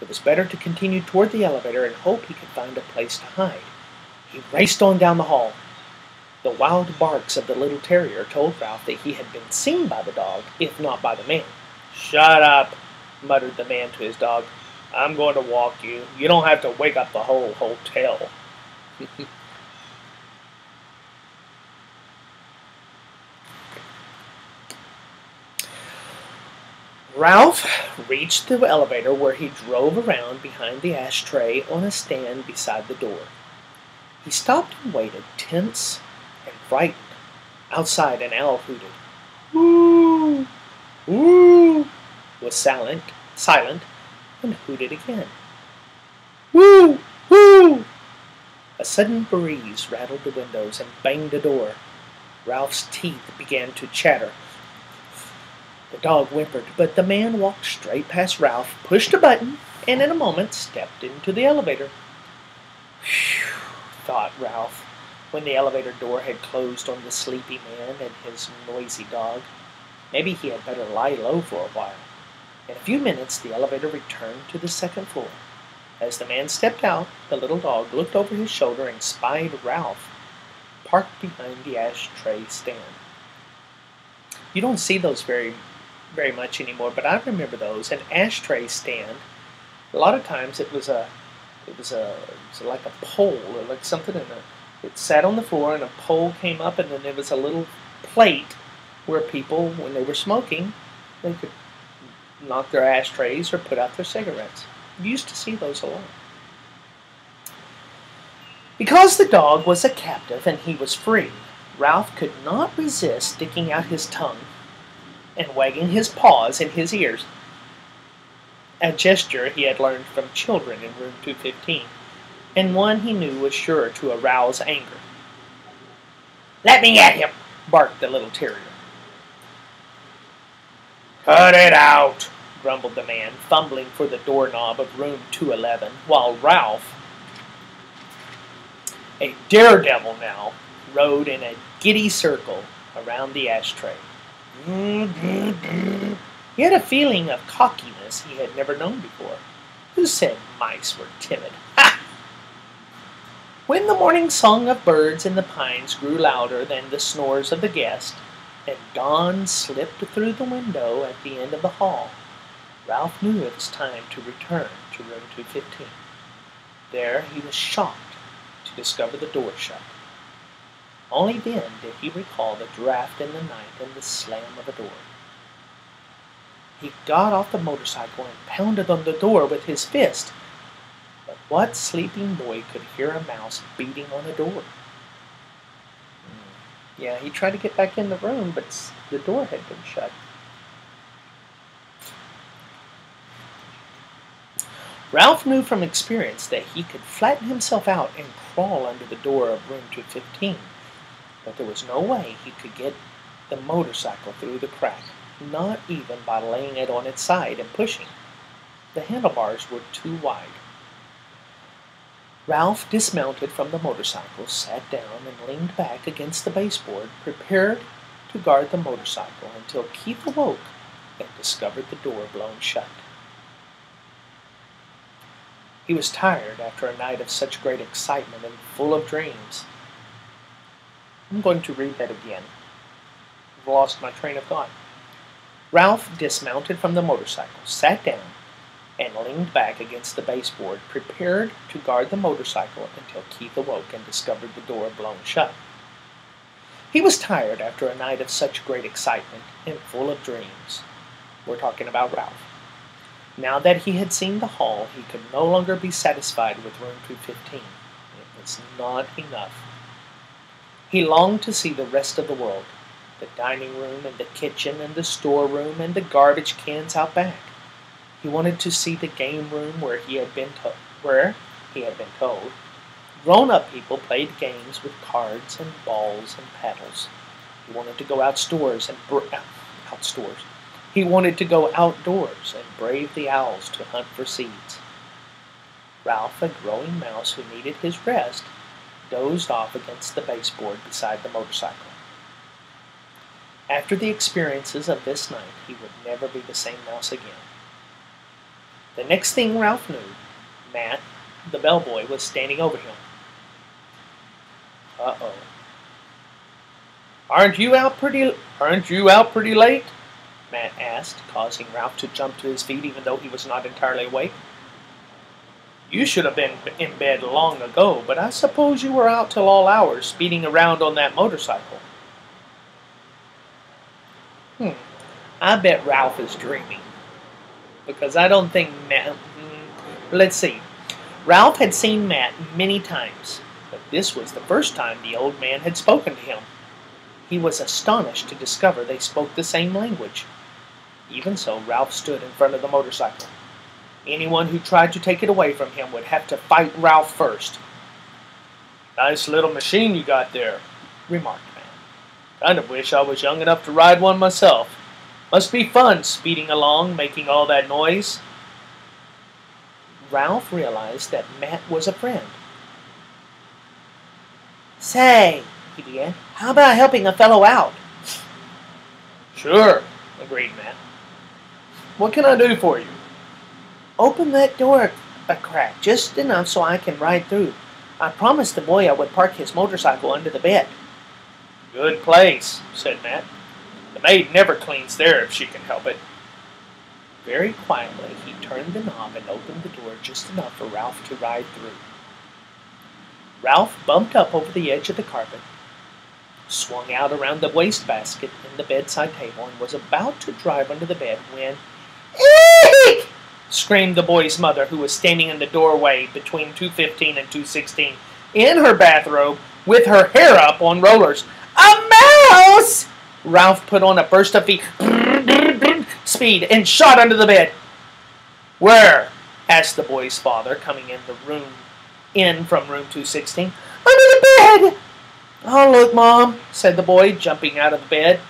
It was better to continue toward the elevator and hope he could find a place to hide. He raced on down the hall. The wild barks of the little terrier told Ralph that he had been seen by the dog, if not by the man. "Shut up," muttered the man to his dog. "I'm going to walk you. You don't have to wake up the whole hotel." Ralph reached the elevator where he drove around behind the ashtray on a stand beside the door. He stopped and waited, tense and frightened. Outside, an owl hooted. "Woo! Woo!" was silent, and hooted again. "Woo! Woo!" A sudden breeze rattled the windows and banged the door. Ralph's teeth began to chatter. The dog whimpered, but the man walked straight past Ralph, pushed a button, and in a moment stepped into the elevator. "Phew," thought Ralph, when the elevator door had closed on the sleepy man and his noisy dog. Maybe he had better lie low for a while. In a few minutes, the elevator returned to the second floor. As the man stepped out, the little dog looked over his shoulder and spied Ralph, parked behind the ashtray stand. You don't see those very much anymore, but I remember those. An ashtray stand. A lot of times it was like a pole, or like something it sat on the floor and a pole came up, and then there was a little plate where people, when they were smoking, they could knock their ashtrays or put out their cigarettes. You used to see those a lot. Because the dog was a captive and he was free, Ralph could not resist sticking out his tongue and wagging his paws in his ears, a gesture he had learned from children in room 215, and one he knew was sure to arouse anger. "Let me at him," barked the little terrier. "Cut it out," grumbled the man, fumbling for the doorknob of room 211, while Ralph, a daredevil now, rode in a giddy circle around the ashtray. He had a feeling of cockiness he had never known before. Who said mice were timid? Ha! When the morning song of birds in the pines grew louder than the snores of the guest, and dawn slipped through the window at the end of the hall, Ralph knew it was time to return to room 215. There he was shocked to discover the door shut. Only then did he recall the draft in the night and the slam of a door. He got off the motorcycle and pounded on the door with his fist. But what sleeping boy could hear a mouse beating on a door? Yeah, he tried to get back in the room, but the door had been shut. Ralph knew from experience that he could flatten himself out and crawl under the door of room 215. But there was no way he could get the motorcycle through the crack, not even by laying it on its side and pushing. The handlebars were too wide. Ralph dismounted from the motorcycle, sat down, and leaned back against the baseboard, prepared to guard the motorcycle until Keith awoke and discovered the door blown shut. He was tired after a night of such great excitement and full of dreams. I'm going to read that again. I've lost my train of thought. Ralph dismounted from the motorcycle, sat down, and leaned back against the baseboard, prepared to guard the motorcycle until Keith awoke and discovered the door blown shut. He was tired after a night of such great excitement and full of dreams. We're talking about Ralph. Now that he had seen the hall, he could no longer be satisfied with room 215. It was not enough. He longed to see the rest of the world, the dining room and the kitchen and the storeroom and the garbage cans out back. He wanted to see the game room where he had been told grown-up people played games with cards and balls and paddles. He wanted to go outdoors. He wanted to go outdoors and brave the owls to hunt for seeds. Ralph, a growing mouse who needed his rest, dozed off against the baseboard beside the motorcycle. After the experiences of this night, he would never be the same mouse again. The next thing Ralph knew, Matt, the bellboy, was standing over him. Uh-oh. Aren't you out pretty late? Matt asked, causing Ralph to jump to his feet even though he was not entirely awake. You should have been in bed long ago, but I suppose you were out till all hours, speeding around on that motorcycle. I bet Ralph is dreaming. Because I don't think Matt... Let's see. Ralph had seen Matt many times, but this was the first time the old man had spoken to him. He was astonished to discover they spoke the same language. Even so, Ralph stood in front of the motorcycle. Anyone who tried to take it away from him would have to fight Ralph first. Nice little machine you got there, remarked Matt. Kind of wish I was young enough to ride one myself. Must be fun speeding along, making all that noise. Ralph realized that Matt was a friend. Say, he began, how about helping a fellow out? Sure, agreed Matt. What can I do for you? Open that door a crack, just enough so I can ride through. I promised the boy I would park his motorcycle under the bed. Good place, said Matt. The maid never cleans there if she can help it. Very quietly, he turned the knob and opened the door just enough for Ralph to ride through. Ralph bumped up over the edge of the carpet, swung out around the wastebasket in the bedside table, and was about to drive under the bed when... Eek! Screamed the boy's mother, who was standing in the doorway between 2:15 and 2:16, in her bathrobe, with her hair up on rollers. A mouse! Ralph put on a burst of speed and shot under the bed. Where? Asked the boy's father, coming in from room 216. Under the bed! Oh, look, Mom, said the boy, jumping out of the bed.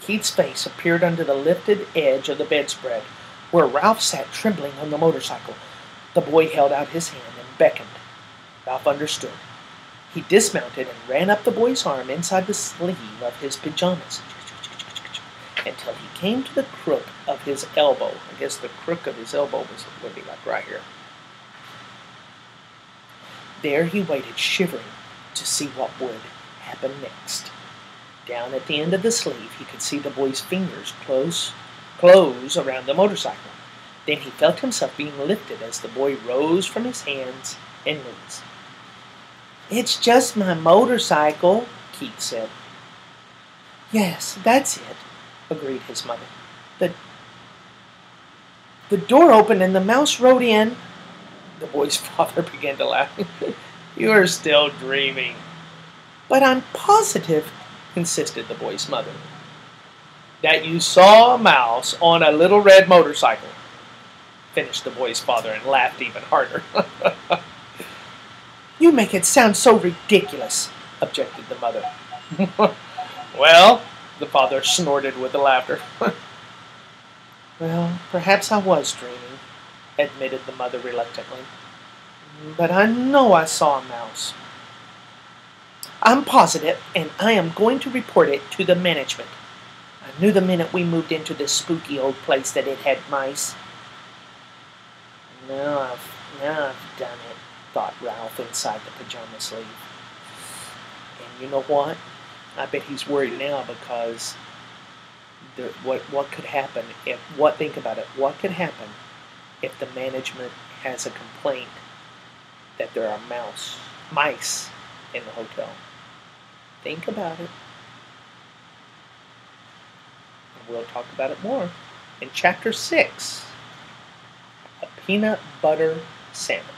Keith's face appeared under the lifted edge of the bedspread, where Ralph sat trembling on the motorcycle. The boy held out his hand and beckoned. Ralph understood. He dismounted and ran up the boy's arm inside the sleeve of his pajamas until he came to the crook of his elbow. I guess the crook of his elbow would be like right here. There he waited, shivering, to see what would happen next. Down at the end of the sleeve, he could see the boy's fingers close around the motorcycle. Then he felt himself being lifted as the boy rose from his hands and knees. It's just my motorcycle, Keith said. Yes, that's it, agreed his mother. The door opened and the mouse rode in. The boy's father began to laugh. You're still dreaming. But I'm positive, insisted the boy's mother, that you saw a mouse on a little red motorcycle, finished the boy's father and laughed even harder. You make it sound so ridiculous, objected the mother. Well, the father snorted with the laughter. Well, perhaps I was dreaming, admitted the mother reluctantly. But I know I saw a mouse. I'm positive, and I am going to report it to the management. I knew the minute we moved into this spooky old place that it had mice. Now I've done it, thought Ralph inside the pajama sleeve. And you know what? I bet he's worried now because what could happen think about it, what could happen if the management has a complaint that there are mice in the hotel? Think about it. And we'll talk about it more in Chapter 6, A Peanut Butter Sandwich.